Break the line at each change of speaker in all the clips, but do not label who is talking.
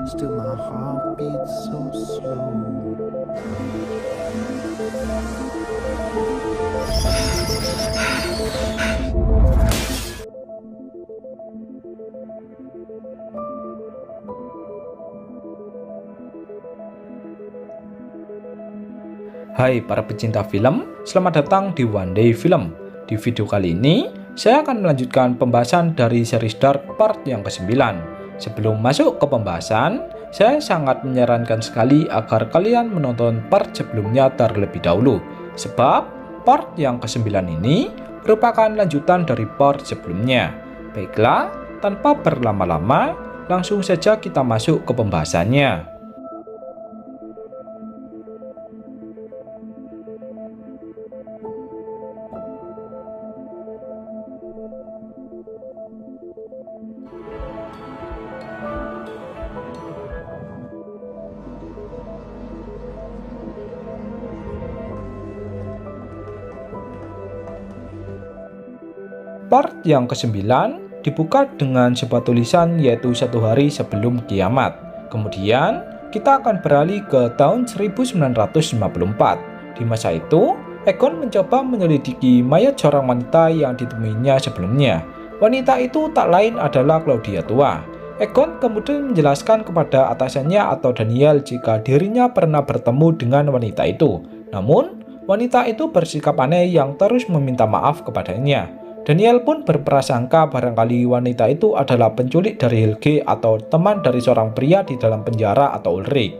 Still my heart beats so slow.
Hai para pecinta film, selamat datang di One Day Film. Di video kali ini, saya akan melanjutkan pembahasan dari series Dark part yang ke-9. Sebelum masuk ke pembahasan, saya sangat menyarankan sekali agar kalian menonton part sebelumnya terlebih dahulu. Sebab part yang ke-9 ini merupakan lanjutan dari part sebelumnya. Baiklah, tanpa berlama-lama, langsung saja kita masuk ke pembahasannya. Part yang ke-9 dibuka dengan sebuah tulisan yaitu 1 hari sebelum kiamat. Kemudian kita akan beralih ke tahun 1954. Di masa itu, Egon mencoba menyelidiki mayat seorang wanita yang ditemuinya sebelumnya. Wanita itu tak lain adalah Claudia tua. Egon kemudian menjelaskan kepada atasannya atau Daniel jika dirinya pernah bertemu dengan wanita itu. Namun, wanita itu bersikap aneh yang terus meminta maaf kepadanya. Daniel pun berprasangka barangkali wanita itu adalah penculik dari Helge atau teman dari seorang pria di dalam penjara atau Ulrich.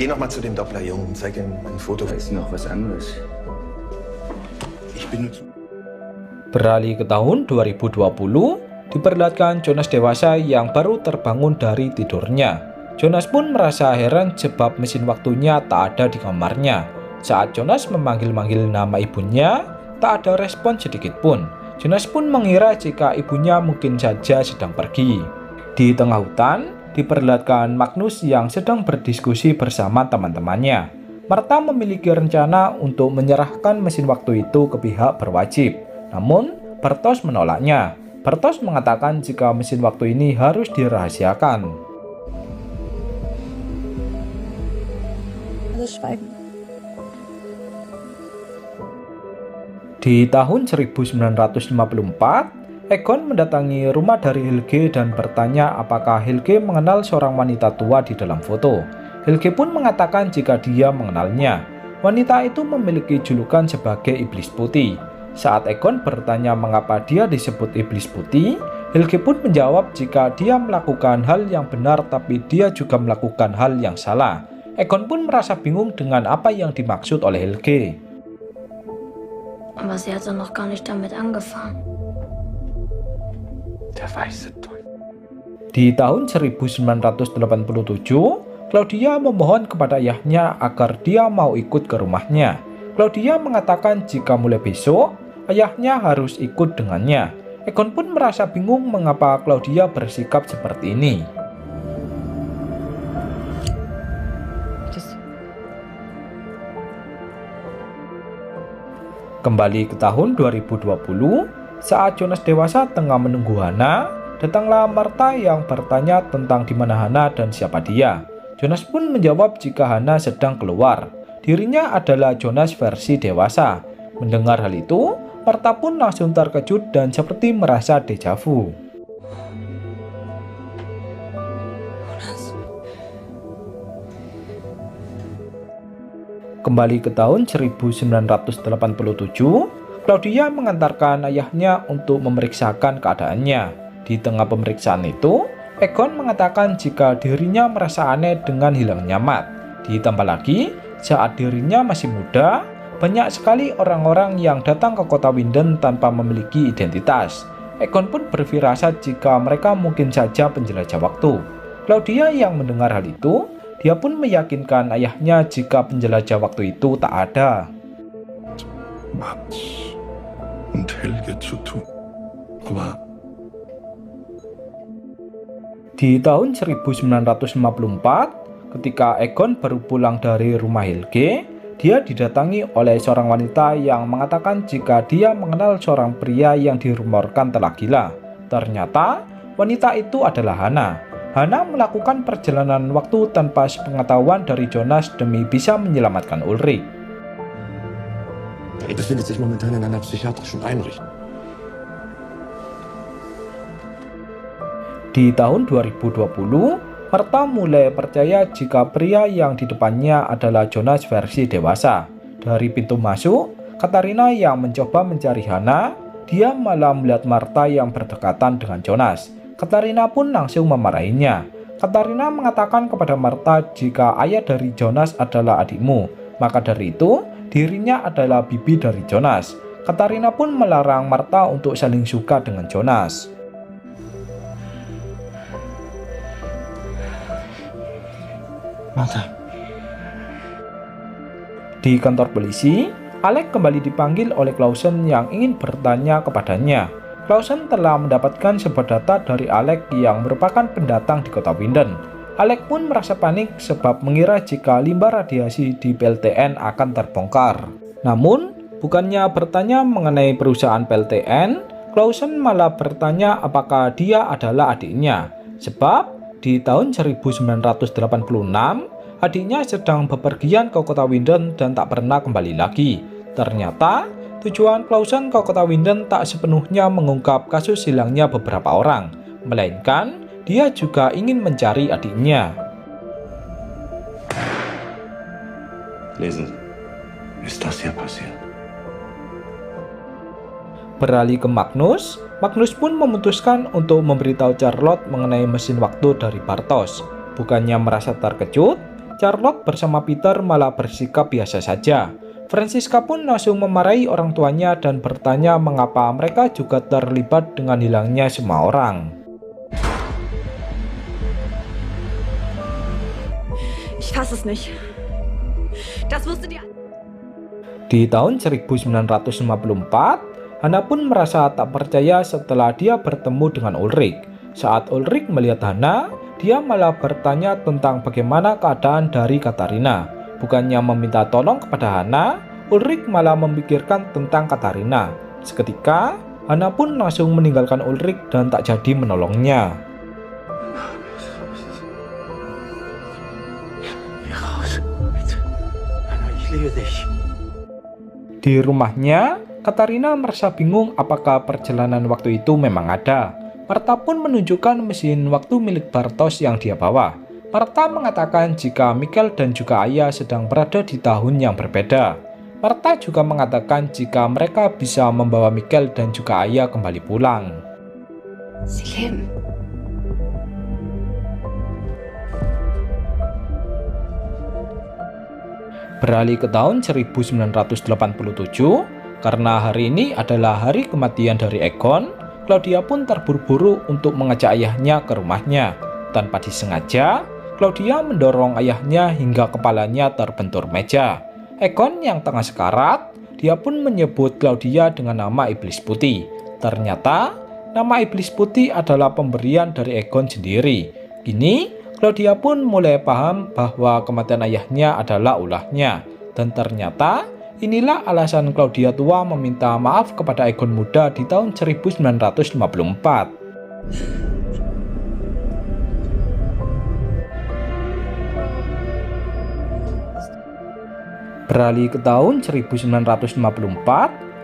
Geh noch mal zu dem Dopplerjungen, zeig ihm ein Foto.
Da ist noch was anderes.
Ich bin nur zu...
Beralih ke tahun 2020, diperlihatkan Jonas dewasa yang baru terbangun dari tidurnya. Jonas pun merasa heran sebab mesin waktunya tak ada di kamarnya. Saat Jonas memanggil-manggil nama ibunya, tak ada respon sedikit pun. Jonas pun mengira jika ibunya mungkin saja sedang pergi. Di tengah hutan, diperlihatkan Magnus yang sedang berdiskusi bersama teman-temannya. Martha memiliki rencana untuk menyerahkan mesin waktu itu ke pihak berwajib. Namun, Bartosz menolaknya. Bartosz mengatakan jika mesin waktu ini harus dirahasiakan. Di tahun 1954, Egon mendatangi rumah dari Helge dan bertanya apakah Helge mengenal seorang wanita tua di dalam foto. Helge pun mengatakan jika dia mengenalnya. Wanita itu memiliki julukan sebagai Iblis Putih. Saat Egon bertanya mengapa dia disebut Iblis Putih, Helge pun menjawab jika dia melakukan hal yang benar tapi dia juga melakukan hal yang salah. Egon pun merasa bingung dengan apa yang dimaksud oleh Helge.
Aber sie hat doch noch gar nicht damit angefangen.
Der weiße Teufel.
Di tahun 1987, Claudia memohon kepada ayahnya agar dia mau ikut ke rumahnya. Claudia mengatakan jika mulai besok, ayahnya harus ikut dengannya. Egon pun merasa bingung mengapa Claudia bersikap seperti ini. Kembali ke tahun 2020, saat Jonas dewasa tengah menunggu Hana, datanglah Martha yang bertanya tentang di mana Hana dan siapa dia. Jonas pun menjawab jika Hana sedang keluar. Dirinya adalah Jonas versi dewasa. Mendengar hal itu, Martha pun langsung terkejut dan seperti merasa dejavu. Kembali ke tahun 1987, Claudia mengantarkan ayahnya untuk memeriksakan keadaannya. Di tengah pemeriksaan itu, Egon mengatakan jika dirinya merasa aneh dengan hilangnya Matt. Ditambah lagi, saat dirinya masih muda, banyak sekali orang-orang yang datang ke kota Winden tanpa memiliki identitas. Egon pun berfirasat jika mereka mungkin saja penjelajah waktu. Claudia yang mendengar hal itu, dia pun meyakinkan ayahnya jika penjelajah waktu itu tak ada.
Matt und Helge zu tun. Aber
Di tahun 1954, ketika Egon baru pulang dari rumah Helge, dia didatangi oleh seorang wanita yang mengatakan jika dia mengenal seorang pria yang dirumorkan telah gila. Ternyata wanita itu adalah Hana. Hana melakukan perjalanan waktu tanpa sepengetahuan dari Jonas demi bisa menyelamatkan Ulrich.
Er befindet sich momentan in einer psychiatrischen Einrichtung.
Di tahun 2020, Martha mulai percaya jika pria yang di depannya adalah Jonas versi dewasa. Dari pintu masuk, Katarina yang mencoba mencari Hana, dia malah melihat Martha yang berdekatan dengan Jonas. Katarina pun langsung memarahinya. Katarina mengatakan kepada Martha jika ayah dari Jonas adalah adikmu, maka dari itu dirinya adalah bibi dari Jonas. Katarina pun melarang Martha untuk saling suka dengan Jonas.
Martha.
Di kantor polisi, Alec kembali dipanggil oleh Clausen yang ingin bertanya kepadanya. Clausen telah mendapatkan sebuah data dari Alec yang merupakan pendatang di kota Winden. Alec pun merasa panik sebab mengira jika limbah radiasi di PLTN akan terbongkar. Namun, bukannya bertanya mengenai perusahaan PLTN, Clausen malah bertanya apakah dia adalah adiknya. Sebab di tahun 1986, adiknya sedang bepergian ke kota Winden dan tak pernah kembali lagi. Ternyata, tujuan Clausen ke kota Winden tak sepenuhnya mengungkap kasus hilangnya beberapa orang, melainkan dia juga ingin mencari adiknya.
Lesen. Ist das hier passiert?
Beralih ke Magnus, Magnus pun memutuskan untuk memberitahu Charlotte mengenai mesin waktu dari Bartosz. Bukannya merasa terkejut, Charlotte bersama Peter malah bersikap biasa saja. Franziska pun langsung memarahi orang tuanya dan bertanya mengapa mereka juga terlibat dengan hilangnya semua orang.
Ich fass es nicht. Das wusste die...
Di tahun 1954, Hana pun merasa tak percaya setelah dia bertemu dengan Ulrich. Saat Ulrich melihat Hana, dia malah bertanya tentang bagaimana keadaan dari Katarina. Bukannya meminta tolong kepada Hana, Ulrich malah memikirkan tentang Katarina. Seketika, Hana pun langsung meninggalkan Ulrich dan tak jadi menolongnya. Di rumahnya, Katarina merasa bingung apakah perjalanan waktu itu memang ada. Martha pun menunjukkan mesin waktu milik Bartosz yang dia bawa. Martha mengatakan jika Michael dan juga ayah sedang berada di tahun yang berbeda. Martha juga mengatakan jika mereka bisa membawa Michael dan juga ayah kembali pulang.
Sie leben.
Beralih ke tahun 1987, karena hari ini adalah hari kematian dari Egon, Claudia pun terburu-buru untuk mengajak ayahnya ke rumahnya. Tanpa disengaja, Claudia mendorong ayahnya hingga kepalanya terbentur meja. Egon yang tengah sekarat, dia pun menyebut Claudia dengan nama Iblis Putih. Ternyata, nama Iblis Putih adalah pemberian dari Egon sendiri. Kini, Claudia pun mulai paham bahwa kematian ayahnya adalah ulahnya. Dan ternyata, inilah alasan Claudia tua meminta maaf kepada Egon muda di tahun 1954. Beralih ke tahun 1954,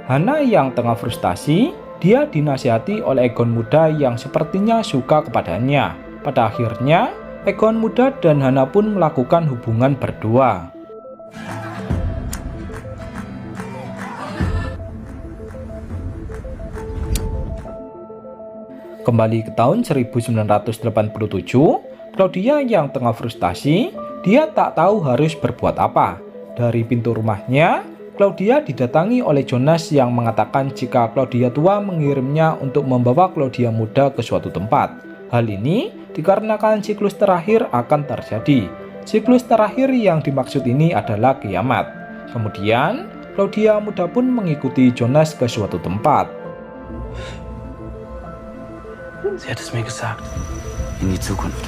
Hana yang tengah frustasi, dia dinasihati oleh Egon muda yang sepertinya suka kepadanya. Pada akhirnya, Egon muda dan Hana pun melakukan hubungan berdua. Kembali ke tahun 1987, Claudia yang tengah frustasi, dia tak tahu harus berbuat apa. Dari pintu rumahnya, Claudia didatangi oleh Jonas yang mengatakan jika Claudia tua mengirimnya untuk membawa Claudia muda ke suatu tempat. Hal ini dikarenakan siklus terakhir akan terjadi. Siklus terakhir yang dimaksud ini adalah kiamat. Kemudian, Claudia muda pun mengikuti Jonas ke suatu tempat.
Sie hat es mir gesagt. In die Zukunft.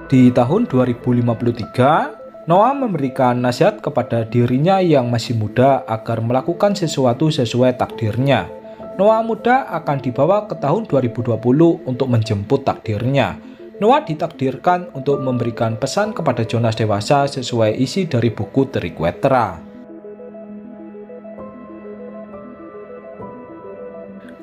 Di tahun 2053, Noah memberikan nasihat kepada dirinya yang masih muda agar melakukan sesuatu sesuai takdirnya. Noah muda akan dibawa ke tahun 2020 untuk menjemput takdirnya. Noah ditakdirkan untuk memberikan pesan kepada Jonas dewasa sesuai isi dari buku Triquetra.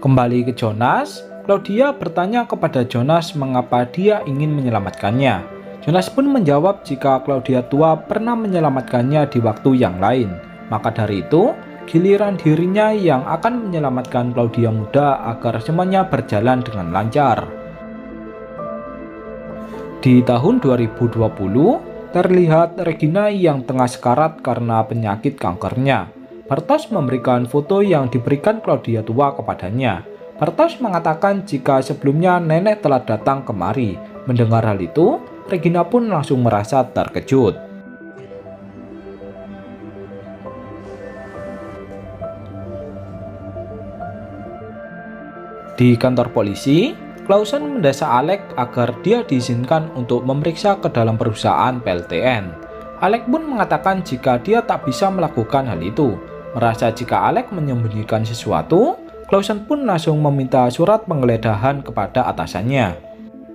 Kembali ke Jonas, Claudia bertanya kepada Jonas mengapa dia ingin menyelamatkannya. Jonas pun menjawab jika Claudia tua pernah menyelamatkannya di waktu yang lain. Maka dari itu, giliran dirinya yang akan menyelamatkan Claudia muda agar semuanya berjalan dengan lancar. Di tahun 2020, terlihat Regina yang tengah sekarat karena penyakit kankernya. Bartosz memberikan foto yang diberikan Claudia tua kepadanya. Bartosz mengatakan jika sebelumnya nenek telah datang kemari. Mendengar hal itu, Regina pun langsung merasa terkejut. Di kantor polisi, Clausen mendesak Alex agar dia diizinkan untuk memeriksa ke dalam perusahaan PLTN. Alex pun mengatakan jika dia tak bisa melakukan hal itu. Merasa jika Alex menyembunyikan sesuatu, Clausen pun langsung meminta surat penggeledahan kepada atasannya.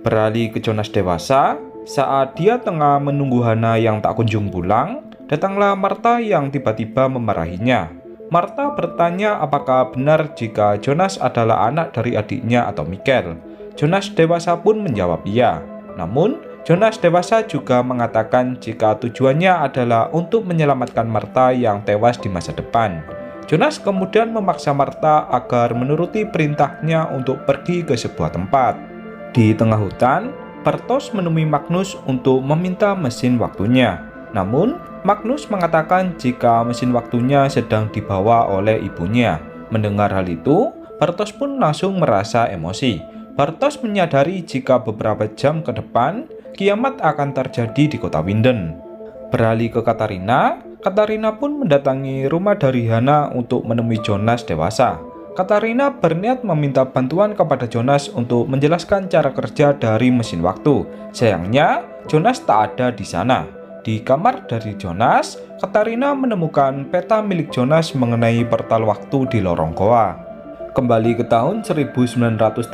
Beralih ke Jonas dewasa, saat dia tengah menunggu Hana yang tak kunjung pulang, datanglah Martha yang tiba-tiba memarahinya. Martha bertanya apakah benar jika Jonas adalah anak dari adiknya atau Michael. Jonas dewasa pun menjawab iya. Namun, Jonas dewasa juga mengatakan jika tujuannya adalah untuk menyelamatkan Martha yang tewas di masa depan. Jonas kemudian memaksa Martha agar menuruti perintahnya untuk pergi ke sebuah tempat. Di tengah hutan, Bartosz menemui Magnus untuk meminta mesin waktunya. Namun, Magnus mengatakan jika mesin waktunya sedang dibawa oleh ibunya. Mendengar hal itu, Bartosz pun langsung merasa emosi. Bartosz menyadari jika beberapa jam ke depan, kiamat akan terjadi di kota Winden. Beralih ke Katarina, Katarina pun mendatangi rumah dari Hana untuk menemui Jonas dewasa. Katarina berniat meminta bantuan kepada Jonas untuk menjelaskan cara kerja dari mesin waktu. Sayangnya, Jonas tak ada di sana. Di kamar dari Jonas, Katarina menemukan peta milik Jonas mengenai portal waktu di lorong goa. Kembali ke tahun 1987,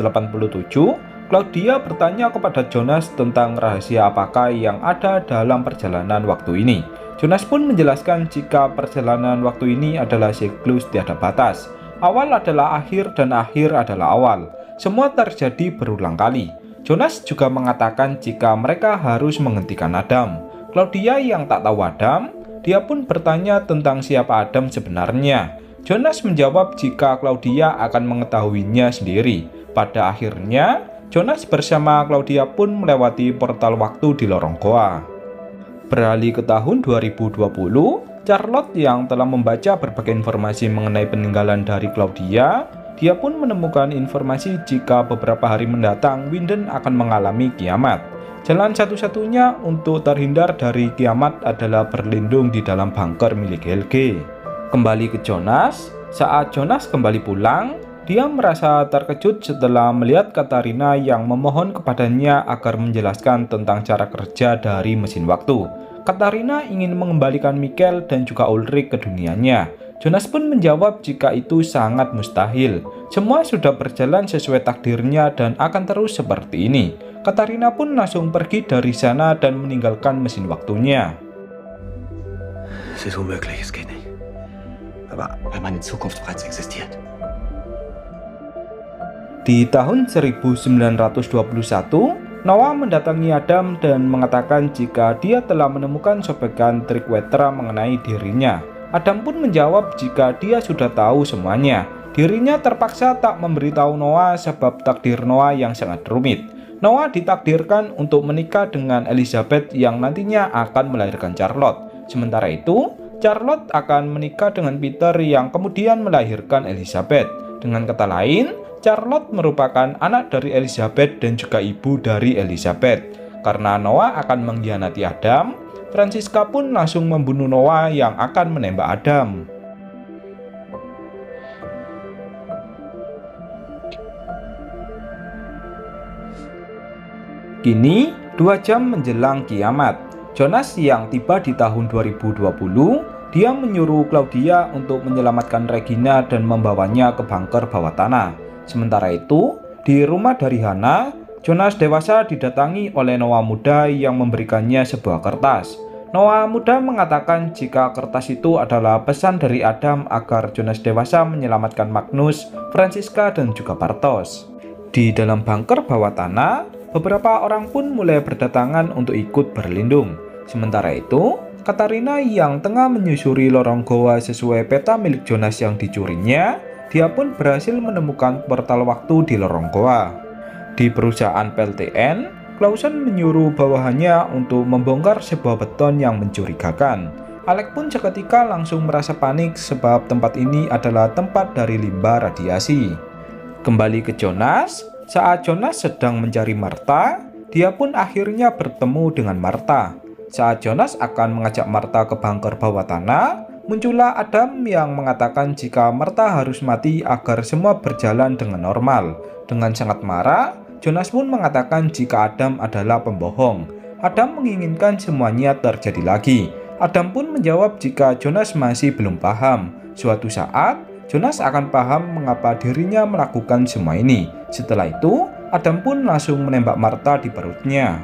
Claudia bertanya kepada Jonas tentang rahasia apakah yang ada dalam perjalanan waktu ini. Jonas pun menjelaskan jika perjalanan waktu ini adalah siklus tiada batas. Awal adalah akhir dan akhir adalah awal. Semua terjadi berulang kali. Jonas juga mengatakan jika mereka harus menghentikan Adam. Claudia yang tak tahu Adam, dia pun bertanya tentang siapa Adam sebenarnya. Jonas menjawab jika Claudia akan mengetahuinya sendiri. Pada akhirnya, Jonas bersama Claudia pun melewati portal waktu di lorong goa. Beralih ke tahun 2020, Charlotte yang telah membaca berbagai informasi mengenai peninggalan dari Claudia, dia pun menemukan informasi jika beberapa hari mendatang Winden akan mengalami kiamat. Jalan satu-satunya untuk terhindar dari kiamat adalah berlindung di dalam bunker milik Helge. Kembali ke Jonas, saat Jonas kembali pulang, dia merasa terkejut setelah melihat Katarina yang memohon kepadanya agar menjelaskan tentang cara kerja dari mesin waktu. Katarina ingin mengembalikan Michael dan juga Ulrich ke dunianya. Jonas pun menjawab jika itu sangat mustahil. Semua sudah berjalan sesuai takdirnya dan akan terus seperti ini. Katarina pun langsung pergi dari sana dan meninggalkan mesin waktunya.
Es ist unmöglich, es geht nicht. Aber weil meine Zukunft bereits existiert.
Di tahun 1921, Noah mendatangi Adam dan mengatakan jika dia telah menemukan sobekan Triquetra mengenai dirinya. Adam pun menjawab jika dia sudah tahu semuanya. Dirinya terpaksa tak memberitahu Noah sebab takdir Noah yang sangat rumit. Noah ditakdirkan untuk menikah dengan Elizabeth yang nantinya akan melahirkan Charlotte. Sementara itu, Charlotte akan menikah dengan Peter yang kemudian melahirkan Elizabeth. Dengan kata lain, Charlotte merupakan anak dari Elizabeth dan juga ibu dari Elizabeth. Karena Noah akan mengkhianati Adam, Francisca pun langsung membunuh Noah yang akan menembak Adam. Kini, 2 jam menjelang kiamat, Jonas yang tiba di tahun 2020 Dia menyuruh Claudia untuk menyelamatkan Regina dan membawanya ke bunker bawah tanah. Sementara itu, di rumah dari Hannah, Jonas dewasa didatangi oleh Noah muda yang memberikannya sebuah kertas. Noah muda mengatakan jika kertas itu adalah pesan dari Adam agar Jonas dewasa menyelamatkan Magnus, Franziska, dan juga Bartosz. Di dalam bunker bawah tanah, beberapa orang pun mulai berdatangan untuk ikut berlindung. Sementara itu, Katarina yang tengah menyusuri lorong goa sesuai peta milik Jonas yang dicurinya, dia pun berhasil menemukan portal waktu di lorong goa. Di perusahaan PLTN, Clausen menyuruh bawahannya untuk membongkar sebuah beton yang mencurigakan. Alec pun seketika langsung merasa panik sebab tempat ini adalah tempat dari limbah radiasi. Kembali ke Jonas, saat Jonas sedang mencari Martha, dia pun akhirnya bertemu dengan Martha. Saat Jonas akan mengajak Martha ke bunker bawah tanah, muncullah Adam yang mengatakan jika Martha harus mati agar semua berjalan dengan normal. Dengan sangat marah, Jonas pun mengatakan jika Adam adalah pembohong. Adam menginginkan semuanya terjadi lagi. Adam pun menjawab jika Jonas masih belum paham. Suatu saat, Jonas akan paham mengapa dirinya melakukan semua ini. Setelah itu, Adam pun langsung menembak Martha di perutnya.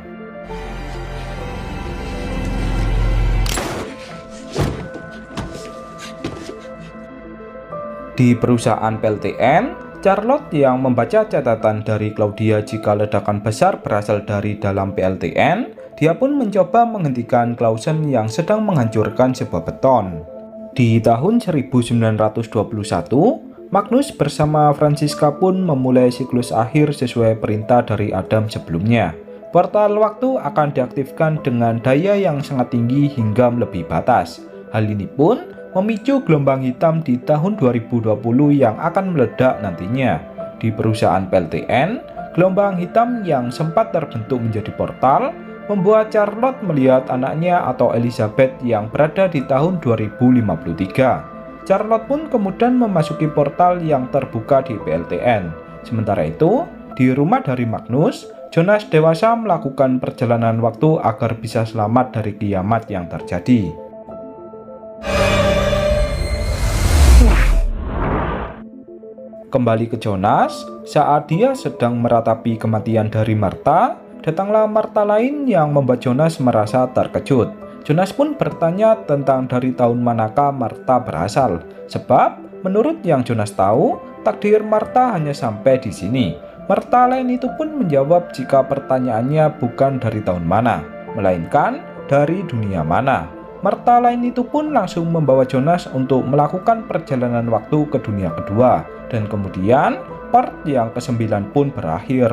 Di perusahaan PLTN, Charlotte yang membaca catatan dari Claudia jika ledakan besar berasal dari dalam PLTN, dia pun mencoba menghentikan Clausen yang sedang menghancurkan sebuah beton. Di tahun 1921, Magnus bersama Franziska pun memulai siklus akhir sesuai perintah dari Adam sebelumnya. Portal waktu akan diaktifkan dengan daya yang sangat tinggi hingga melebihi batas. Hal ini pun memicu gelombang hitam di tahun 2020 yang akan meledak nantinya. Di perusahaan PLTN, gelombang hitam yang sempat terbentuk menjadi portal membuat Charlotte melihat anaknya atau Elizabeth yang berada di tahun 2053. Charlotte pun kemudian memasuki portal yang terbuka di PLTN. Sementara itu, di rumah dari Magnus, Jonas dewasa melakukan perjalanan waktu agar bisa selamat dari kiamat yang terjadi. Kembali ke Jonas, saat dia sedang meratapi kematian dari Martha, datanglah Martha lain yang membuat Jonas merasa terkejut. Jonas pun bertanya tentang dari tahun manakah Martha berasal, sebab menurut yang Jonas tahu, takdir Martha hanya sampai di sini. Martha lain itu pun menjawab jika pertanyaannya bukan dari tahun mana, melainkan dari dunia mana. Martha lain itu pun langsung membawa Jonas untuk melakukan perjalanan waktu ke dunia kedua, dan kemudian part yang ke-9 pun berakhir.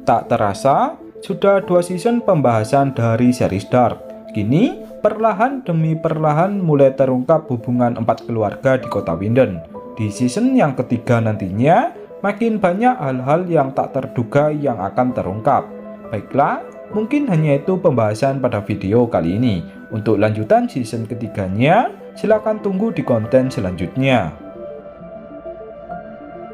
Tak terasa, sudah 2 season pembahasan dari series Dark. Kini, perlahan demi perlahan mulai terungkap hubungan 4 keluarga di kota Winden. Di season yang ketiga nantinya, makin banyak hal-hal yang tak terduga yang akan terungkap. Baiklah, mungkin hanya itu pembahasan pada video kali ini. Untuk lanjutan season ketiganya, silakan tunggu di konten selanjutnya.